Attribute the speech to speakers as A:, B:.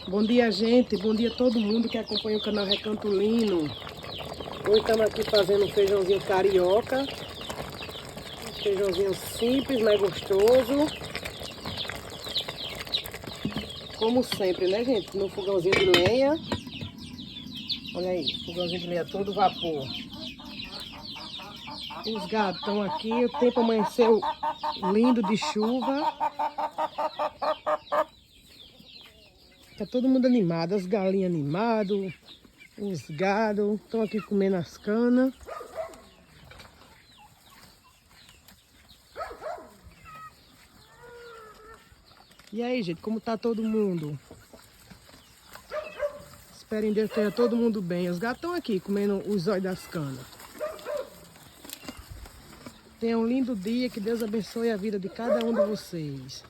A: Bom dia, gente. Bom dia a todo mundo que acompanha o canal Recanto Lino. Hoje estamos aqui fazendo um feijãozinho carioca. Um feijãozinho simples, mas gostoso. Como sempre, né, gente? No fogãozinho de lenha. Olha aí, fogãozinho de lenha todo vapor. Os gatos estão aqui. O tempo amanheceu lindo de chuva. Tá todo mundo animado, as galinhas animadas, os gados estão aqui comendo as canas. E aí, gente, como tá todo mundo? Espero em Deus que esteja todo mundo bem. Os gatos estão aqui comendo os olhos das canas. Tenha um lindo dia, que Deus abençoe a vida de cada um de vocês.